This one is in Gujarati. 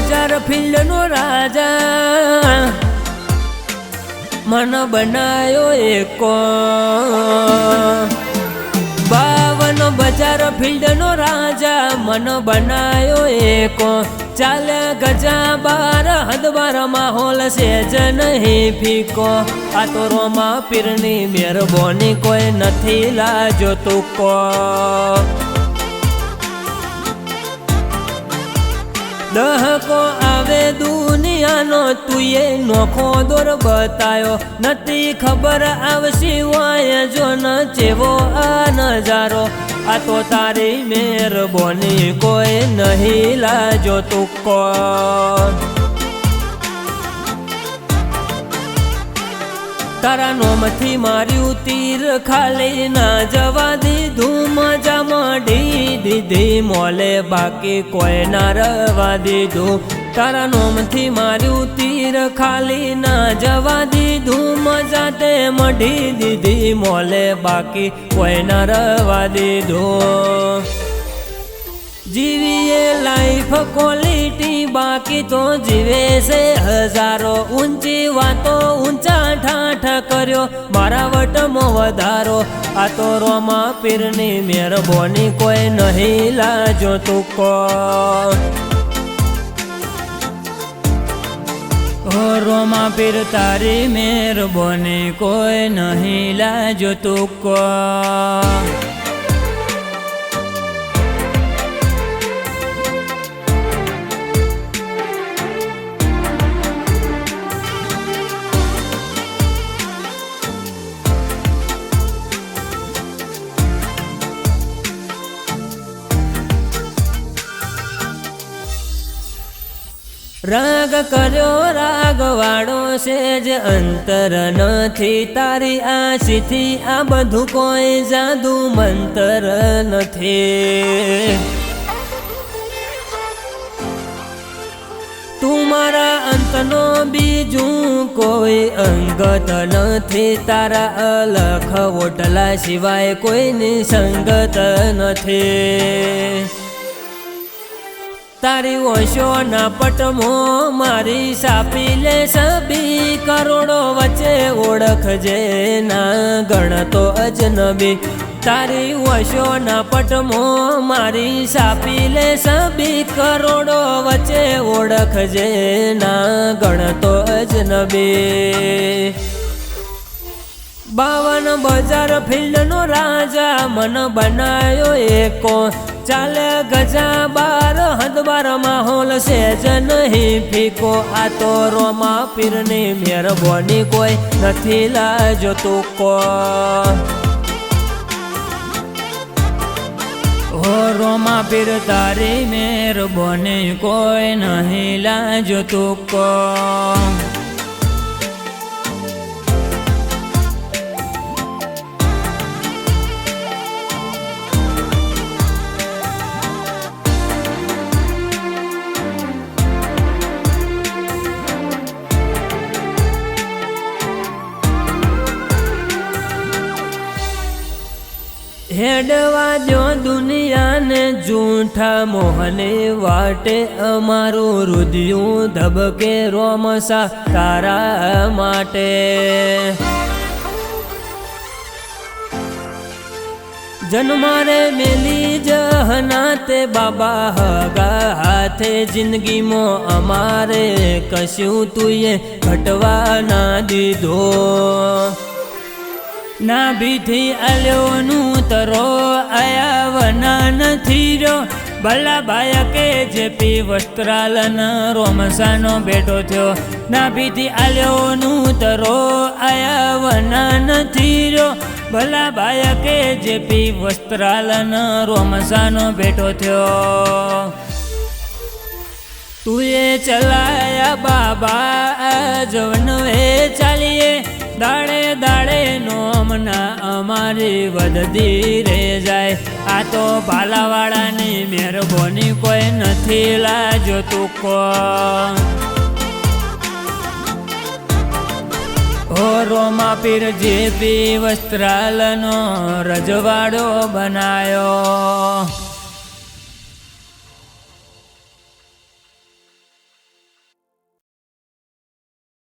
બજાર ફિલ્ડ નો રાજા મન બનાયો એકો 52 બજાર ફિલ્ડ નો રાજા મન બનાયો એકો ચાલે ગજા બાર હદબાર માહોલ સેજ નહીં ફીકો આ તો રોમા પીરની મહેરબાની કોઈ નથી લાજો તુકો દહકો આવે દુનિયાનો તુએ નોખો દોર બતાયો નથી ખબર આવશે વાય જો ન ચેવો આ નજારો આ તો તારી મહેરબાની કોઈ નહીં લાજો તુકો તારા નોમથી માર્યું તીર ખાલી ના જવા દીધું મજા મળી દીધી મોલે બાકી કોઈ ના રવા દીધું તારા નોમથી માર્યું તીર ખાલી ના જવા દીધું મજા તે મઢી દીધી મોલે બાકી કોઈ ના રવા દીધું જીવીએ લાઈફ ક્વોલિટી બાકી તો જીવે છે હજારો ઊંચી વાતો ઊંચા ઠાઠ કર્યો મારા વટમાં વધારો આ તો રોમા પીરની મહેરબાની કોઈ નહીં લાજો તુકો રોમા પીર તારી મહેરબાની કોઈ નહીં લાજો તુકો રાગ કર્યો રાગવાળો સેજ અંતર નથી તારી આશીથી આ બધું કોઈ જાદુ મંતર નથી તું મારા અંતનો બીજું કોઈ અંગત નથી તારા અલખ ઓટલા સિવાય કોઈની સંગત નથી તારી ઓશો ના પટમો મારી સાપી લે સબી કરોડો વચ્ચે ઓળખજે ના ગણતો અજનબી તારી ઓશો ના પટમો મારી સાપી લે સબી કરોડો વચ્ચે ઓળખજે ના ગણતો અજનબી 52 બજાર ફિલ્ડ નો રાજા મન બનાયો એકો ચાલે ગજા બાર હદબાર માહોલ સેજ નહીં ફીકો આ તો રોમા પીરની મહેરબાની કોઈ નથી લાજો તુકો હો રોમા પીર તારી મહેરબાની કોઈ નહીં લાજો તુકો હેડવા દો દુનિયાને જૂઠા મોહને વાટે અમારું રુધિયું ધબકે રોમસા તારા માટે જન્મારે મેલી જહનાતે બાબા હગા હાથે જિંદગીમાં અમારે કશું તુંએ ઘટવા ના દીધો ના ભીથી આલ્યોનું તરો આયા વના નથી રહ્યો ભલા ભાયા કે જેપી વસ્ત્રાલન રોમસાનો બેઠો થયો ના ભીથી આલ્યોનું તરો આયા વના નથી રહ્યો ભલા ભાયા કે જેપી વસ્ત્રાલન રોમસાનો બેઠો થયો તુએ ચલાયા બાબા જવનવે ચાલીએ દાડે દાડે નોમના અમારી વધતી રે જાય આ તો ભાલાવાળાની મહેરબાની કોઈ નથી લાજો તુકો ઓ રોમા પીર જેપી વસ્ત્રાલનો રજવાડો બનાયો।